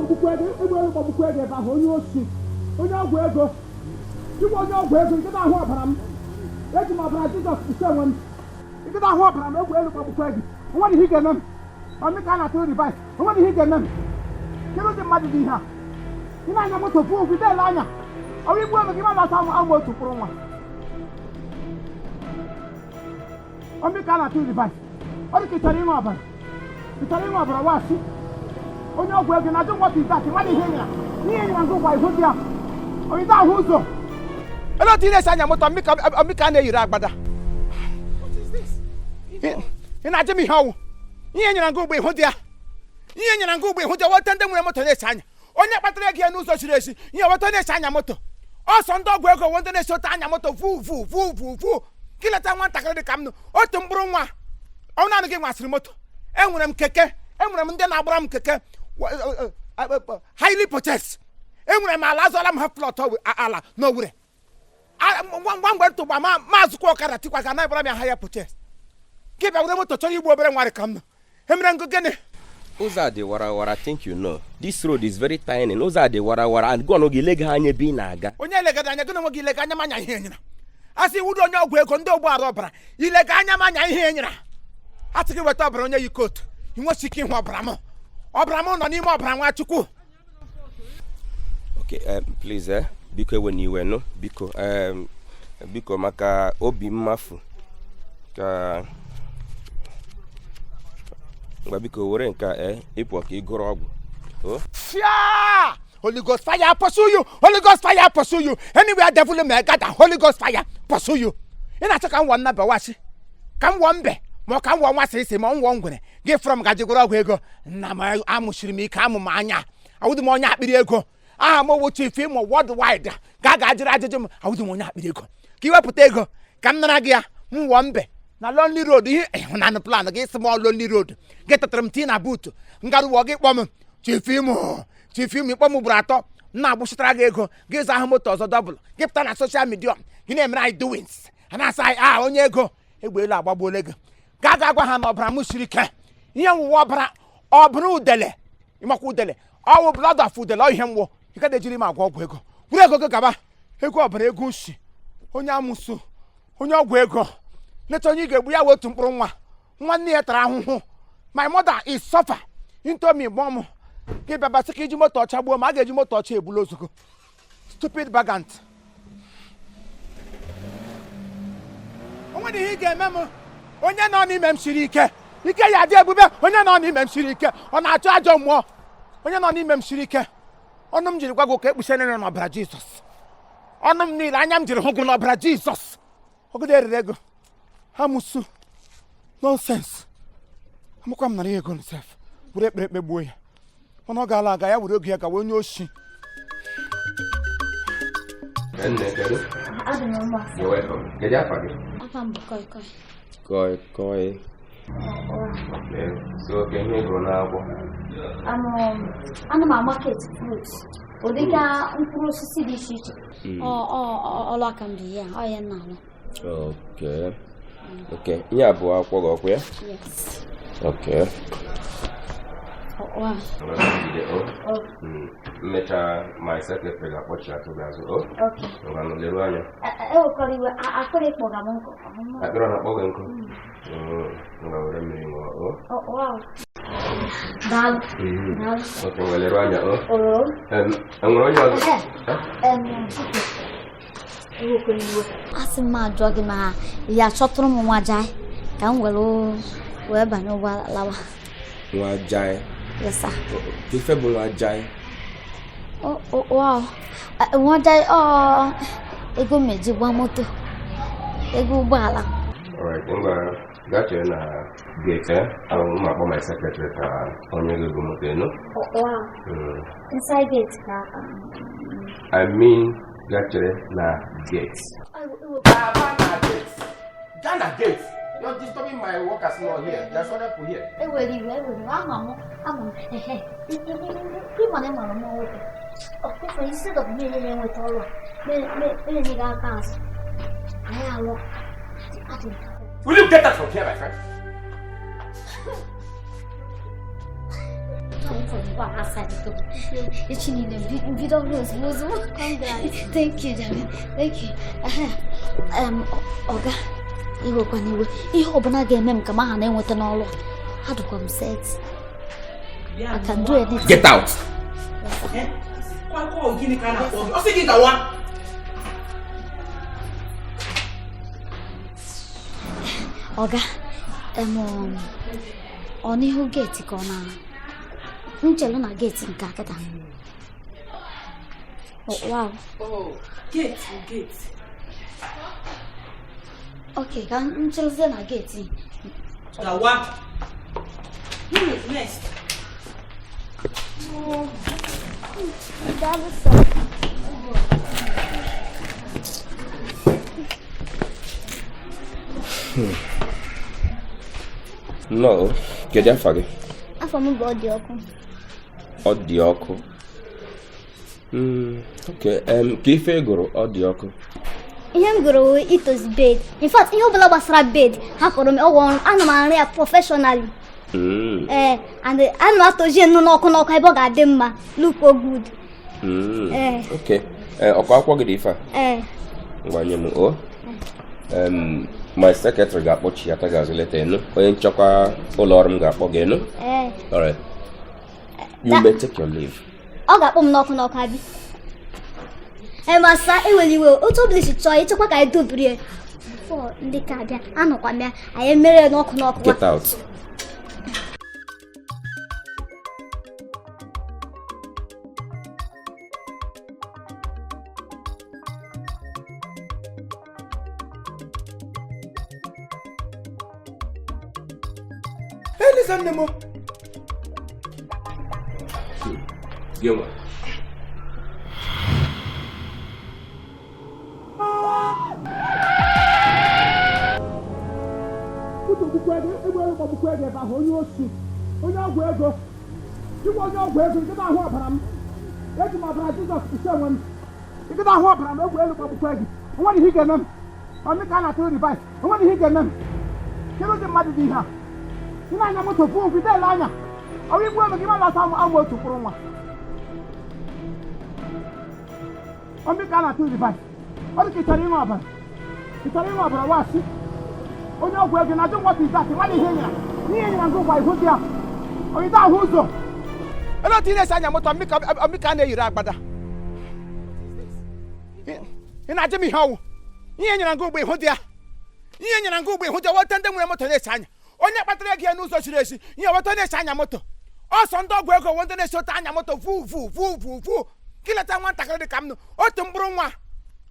bukwege egbe ko bukwege ba ho nyo si onye ogwo ego iwo onye ogwo ego nke na ho abara m eji ma abara Jesus ise won nke na ho abara m egbe ko bukwege won hi ge nam on ka na to revive won hi ge nam kilo de madu di ha ina anya moto fu fi de la anya awi bu me ki ma la sa mu awo tu pro nwa on ka na to revive on ki tari nwa abara kitari nwa abara wa si onye ogwo ego na do what is that wani ihe nya ni enya ngo kwa ihu dia o ida hu zo elo ti ile sanya moto mika na yiri agbada what is this ina jemi hawo ihe nya ngo gbe ihu dia ihe nya ngo gbe ihu dia wota ndem moto na sanya onye kpatara ege n'ụzọ chiri esi ihe wota na sanya moto ọsọ ndị ogwo ego wonde na sota anya moto fu kileta nwa ntakịrị dị ka m otu mkpụrụ nwa ọ na gị nwasịrị moto enwere m keke enwere m ndị na-agbara m keke highly purchased enwere m ala azụọla m ha plot ala n'Owere ngwa mgbe ntụgba maazụkwa ọkara tikwa ga na-agbara m ya higher purchased gị bịa were moto chọrọ igbu obere nwarị ka m emere ngụ gịnị ụzọ dị wara I think you know this road is very tiny ụzọ dị wara and gụọ gị lega anya ebe ị na-aga onye legada anya gị na onwe gị ilega anya manya ihe enyere asị wudo onye ọgwụ ego ndị ogbu ara ọbara ilega anya manya ihe enyere asị gị weta ọbara onye yi kotu inwesi ike ịhụ ọbara m nọ n'ime ọbara Nwachukwu. Okay, please biko when you were no biko maka obi mmafu ka ngwa biko were nka ịpụ ka ịgụrụ ọgwụ fia Holy Ghost fire pursue you. Holy Ghost fire pursue you. Anywhere devil may gather, Holy Ghost fire pursue you. Ina chaka nwa na bawashi. Kam wambe. Mo kam wa wase se mo nwo ngwere. Give from gajigoro ogwo ego. Na ma amushiri mi ka amu anya. Awudu mo nya akpiri ego. Ah mo wo chief mo worldwide. Ga ajira ajijim awudu mo nya akpiri ego. Ki wepụta ego. Kam nara gi ya. Nwo mbe. Na lonely road ihe na no plan gi small lonely road. Get tatram ti na boot. Ngaru wo gi kpom. Chief imo kpom buru atọ na agbuchitara gị ego gị za ahụ moto ọzọ double gị pụta na social media gị na-emere anyị doings ana asa onye ego egbeelu agbagbuole gị ga agwa ha na ọbara m siri ike ihe nwụwa ọbara udele ịmakwa udele ọwụ blood of udele ihe mwụ ike na-ejiri m agwa ọgwụ ego gwuru ego gị gaba ego ọbara ego nshi onye amụsụ onye ọgwụ ego leta onye ị ga-egbu ya otu mkpụrụ nwanne ya tara ahụhụ my mother is suffer into me mom gị bịaba sị ka iji moto ọcha gbuo ma a ga-eji moto ọcha ebulu ozugbo stupid bagant onwe ihe ị ga-eme m onye nọ n'ime m siri ike ya dị ebube onye nọ n'ime m siri ike ọ na-achọ ajọ mmụọ onye nọ n'ime m siri ike ọnụ m jiri gwa gị ka ekpuchie nere n'ọbara Jizọs ọnụ m niile anya m jiri hụ gị n'ọbara Jizọs ọgụdụ erere ego ha musu nonsens amụkwa m nara ego nsef were ekpere gbuo ya mana ọ gaala aga ya were oge ya gawa onye oshi Koi. So can you go now? I'm a market fruits. Odika mkuru sisi di shichi. Oh, I can be here. I am now. Okay. Yeah, boy, go ya? Yes. Okay. Wow. Mecha my secretary got watch that to okay. I'm going to learn. I could eat more. I don't have Bogan. Wow. Dal. Okay, well, I'm going to my drug in my yachotrum wajai. Come well, web and over lava. Wajai. Yes, sir. Therefor wajai. Oh, wow. Wajai, ego meji wamoto. Ego bala. Alright, got you in a gate, my secretary, Onye Iwe, no? Wow. Inside gate, I mean, got you na gates. Ghana gates. You're disturbing my workers not here. There's other people here. Instead of me with all will you get that from here, my friend? Thank you, darling. Thank you. Oga, Igbo Onye Iwe. Ihe ọbụla ga-eme m ka m aha na-enweta n'ọlụ. Adụkwa m sex. I can do anything. Get out. Oga, ọ n'ihu gate ka ọ na nchelu na gate nke akịta. Oh, wow. Oh, gate. Okay, ka ncheluzie na gate. Gawa. Who is next? Oh, that was so. No, kedu afa gị? Afọ m bụ Ọdịọkụ. Ọdịọkụ. Okay, ka ife gụrụ Ọdịọkụ? Ihe m gụrụ itozu bed. In fact, ihe ọbụla gbasara bed hapụrụ m ọgwụ ọrụ. Ana m arụ ya professionally. And ana m atozie nnu n'ọkụ ebe ọ ga-adị mma. Look so good. Okay. Ọkwa akwụkwọ gị dị ife a? Ngwa nye m o. My secretary ga-akpọchi ya ga azụleta enu. Onye nchekwa ụlọ ọrụ m ga-akpọ gị enu. Alright. You may take your leave. Ọ ga-akpọ m n'ọkụ abi. Masa eweli iwe otu obili si chọọ ịchekwa ka anyị dobiri ya. For ndị ka abịa anọkwa m ya anyị mere n'ọkụ. Get out. Listen, Nemo. Gilma. Ina nya moto fu fi de lanya. Awi bu me gima la sa amu otu puru nwa. Omi kana tu di bai. Ori ki tari no aba. Ki tari no aba wa si. Onye ogwu ege na do what is that? Wani henya. Ni henya ngo kwa ihu dia. Oyi da hu zo. Elo ti ne sa nya moto omi kana yira agbada. Ina je mi hawo. Ni henya ngo gbe ihu dia. Ni henya ngo gbe ihu dia wa tande mu moto ne sa nya. Onye kpatara gị n'ụzọ chiri esi ihe weta na-esi anya moto ọsọ ndị ọgwụ ego wndị na-esi ote anya moto fu kileta nwatakịrị dị ka m nụ otu mkpụrụ nwa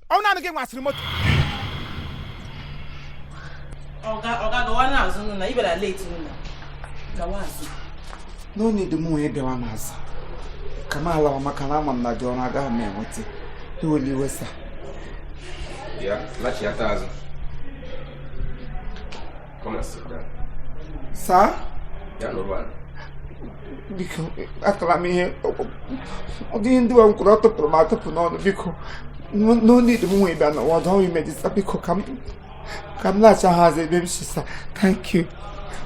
ọ naanị gị nwasịrị moto Oga gawa n'azụ na ibera late nna. Gawa azụ. No need m onye bịawa n'azụ. Ka m alawa maka na ama m na gị ọrụ agaghị m enweta. Eweli iwe sa. Ya, lachiata azụ. Come and sit down. Sir? Ya no one. Biko, akala m ihe ọ dịghị ndị wa nkwuru ọtụpụrụ m atụpụ n'ọnụ biko. No need m onye bịa n'ụwa ọdụ ọrụ imejisa biko ka m lacha hazi ebe m shisa. Thank you.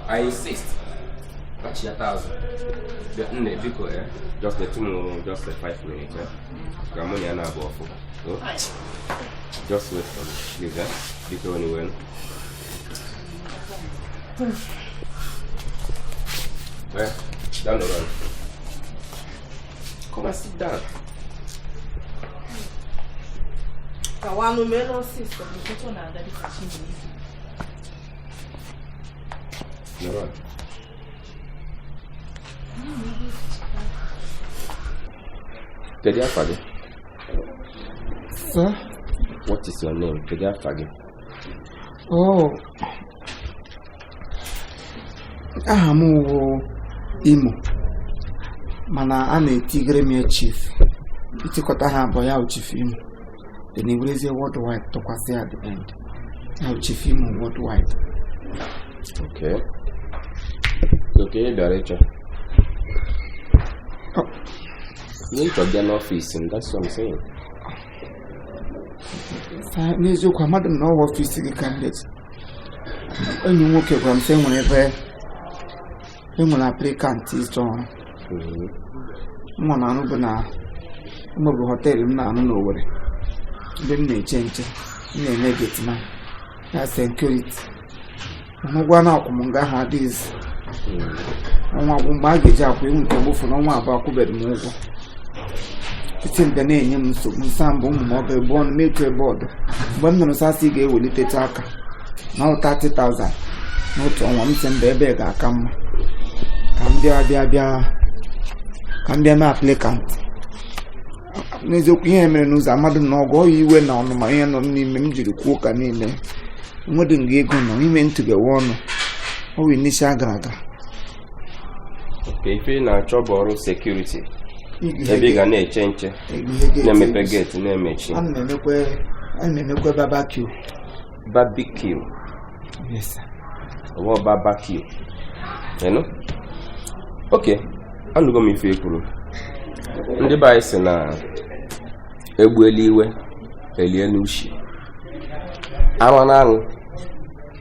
I insist. Lachiata azụ. Nne biko just let me just 5 minutes. Gamonia na abụ ọfụ. Just wait for me, please. Biko anyway. Down the run. Come and sit down. Gawa no melo sister, because na daddy kachini. No run. Therefor. Sir? What is your name? Therefor. Oh. Aha m wụ Imo. Mana a na-etigere m ya chief. Itikọta ha abụọ ya chief Imo. Then ewerezie worldwide tụkwasị at the end. Ya chief Imo worldwide. Okay. Okay, director. You need to be an office, and that's what I'm saying. N'eziokwu amadị m na ọwa ọfisi gị candidate. Enyi nwoke gwara m sị enwere applicant ịzọ ọrụ. mma na-anụ bụ na mmaọbụ họteelụ m na-anụ n'Owerri ebe m na-eche nche m na-eme getima ya sekuriti ụgwọ na-akwụ m nga ahụ adịghịzi ọnwa bụ mgbe a ga-eji akwụ iwu nke mgbofu n'ọnwa abụọ akwụbeghị m ụgwọ titi m ga na-enye m nsogbu nsa mbụ ụmụ m ọbụ ebe ọnụ metu ebe ọdụ mgbe m nụrụ sasị ị ga-eweliteta aka na 30,000 n'otu ọnwa m sị mba ebe ga-aka mma ka m bịa mee aplikantị. N'eziokwu ihe mere n'ụzọ amadụ na ọgụ ọya iwe na ọnụma ihe nọ n'ime m jiri kwuo ụka niile nwedị nga ego nọ ime ntụgewe ọnụ ọ wee n'isi agara aga. Ife ị na-achọ bụ ọrụ sekuriti ebe ị ga na-eche nche na-emepe geeti na-emechi. A na-emekwe barbecue. Yes sir. Ọwọ barbecue. Okay, anụgo m ife ekwuru. Ndị be anyị sị na egbuela iwe elie n'ushi, arụ na aṅụ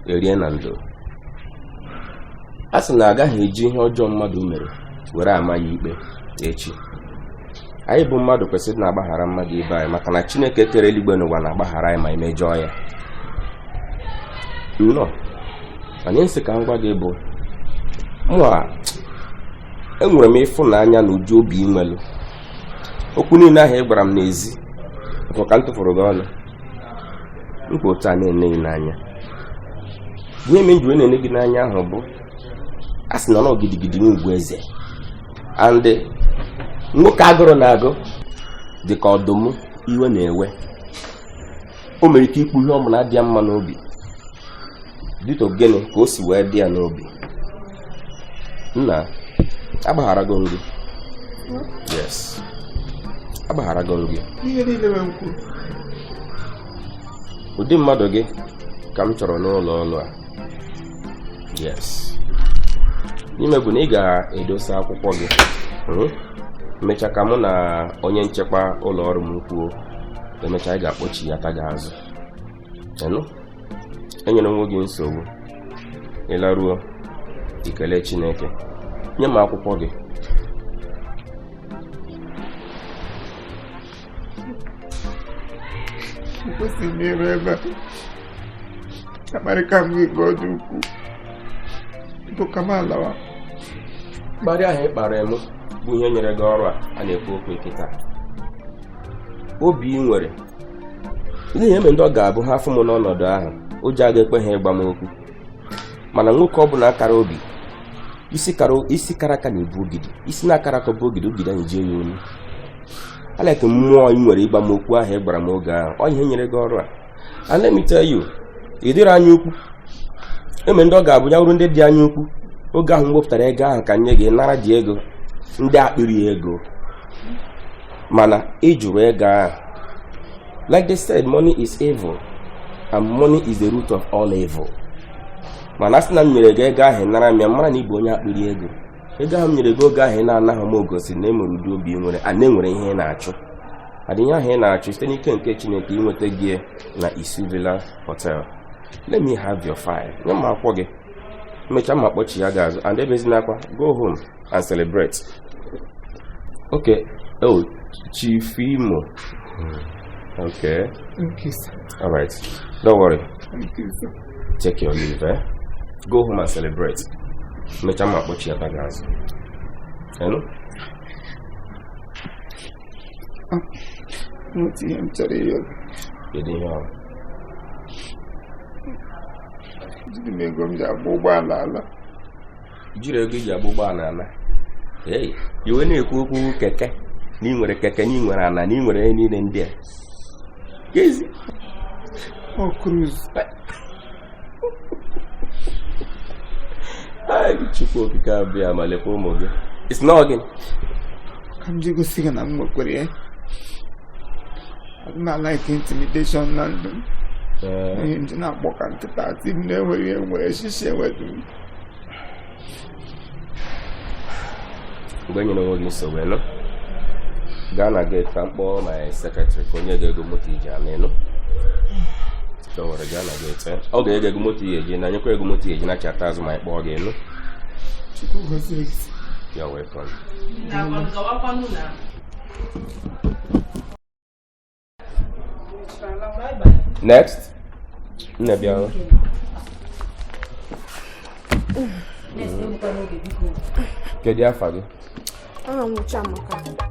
erie na ndo. A sị na agaghị eji ihe ọjọọ mmadụ mere were ama ya ikpe echi. Anyị bụ mmadụ kwesịrị na-agbaghara mmadụ ibe anyị maka na Chineke kere eluigwe n'ụwa na-agbaghara anyị ma imejọọ ya. Anyị nsị ka m gwa gị bụ enwere m ịfụnanya na uju obi inwelu. Okwu niile ahụ ị gwara m n'ezi bụ ka m tụfụrụ gị ọnụ. Mkpa otu a na-ene gị n'anya. Ihe m njiri na-ene gị n'anya ahụ bụ a sị na ọ gidigidi n'ugwu eze. Andị nwoke agụrụ na-agụ dị ka ọdụm iwe na-ewe. O mere ike ikpu ihe ọ bụla dị ya mma n'obi. Dịka ogene ka o si wee dị ya n'obi. Nna agbaghara gị gị. Yes. Agbaghara gị gị. Ihe niile m kwuru. Ụdị mmadụ gị ka m chọrọ n'ụlọ ọrụ a. Yes. N'ime bụ na ị ga-edosa akwụkwọ gị. Emechaa ka mụ na onye nchekwa ụlọ ọrụ m kwuo. Emechaa ị ga-akpọchi ya ta gị azụ. Enyere nwe gị nsogbu. Ịlaruo ikele Chineke. Nye m akwụkwọ gị. Kwesịrị m ịrụ ebe a. Akparịka m gị ka ọ dị ukwuu. Bụ ka m alawa. Mkparị ahụ ị kpara m bụ ihe nyere gị ọrụ a na-ekwu okwu nkịta. Obi ị nwere. Ihe eme ndị ọ ga-abụ ha afụ m n'ọnọdụ ahụ. Ụjọ aga ekpe ha ịgba m okwu. Mana nwoke ọ bụla akara obi. Isi kara aka na-ebu ogidi. Isi na-akara aka bụ ogidi ahụ jie ya olu. Aleke mmụọ ị nwere ịgba m okwu ahụ ị gbara m oge ahụ. Ọ ihe nyere gị ọrụ a. And let me tell you, ị dịrị anya ukwu. Eme ndị ọ ga-abụ ya wuru ndị dị anya ukwu. Oge ahụ m wepụtara ego ahụ ka nye gị nara ji ego. Ndị akpịrị ego. Mana ị jụrụ ego ahụ. Like they said, money is evil. And money is the root of all evil. Mana asị na m nyere gị ego ahụ nara m ya mara na ịbụ onye akpịrị ego. Ego ahụ m nyere gị oge ahụ na-anaghị m ogosi na enwere ụdị obi nwere a na-enwere ihe ị na-achụ. Adịghị ahụ ị na-achụ site n'ike nke Chineke inweta gị na Isuvilla Hotel. Let me have your file. Nye m akwụkwọ gị. Mechaa m akpọchi ya ga-azụ and ebezinakwa go home and celebrate. Okay. Oh, Chief Imo. Okay. Thank you, sir. All right. Don't worry. Thank you, sir. Take your leave, eh? Go home and celebrate. Mecha ma kpochi ata gazi. Hello? What you am telling you? You didn't hear. Jiri m ego m ji agba ụgbọala ala. Jiri ego ji agba ụgbọala ala. Hey, iwe na-ekwu okwu keke. Ni nwere keke, ni nwere ana, ni nwere ihe niile ndị a. Kezi. Oh, cruise. Ay, Chukwu okike abịa ma lekwa ụmụ gị. It's not again. Ka m ji gosi gị na m nwekwere ya. I don't like intimidation na ndụ m. Onye nji na-akpọ ka nkịta ati m na-enwere ihe nwere shishi enwedu m. Mgbe nyere onwe gị nsogbu eno, gaa na gate ka m kpọọ my secretary ka onye ga-ego moto iji ama eno. Chọwara gaa na gate. Ọ ga-ege ego moto ihe eji na nyekwa ego moto ihe eji na chata azụ ma ịkpọọ gị eno. Chukwu gozie gị. You're welcome. Next. Nebiano. Kedu afa gị? Aha m Chiamaka.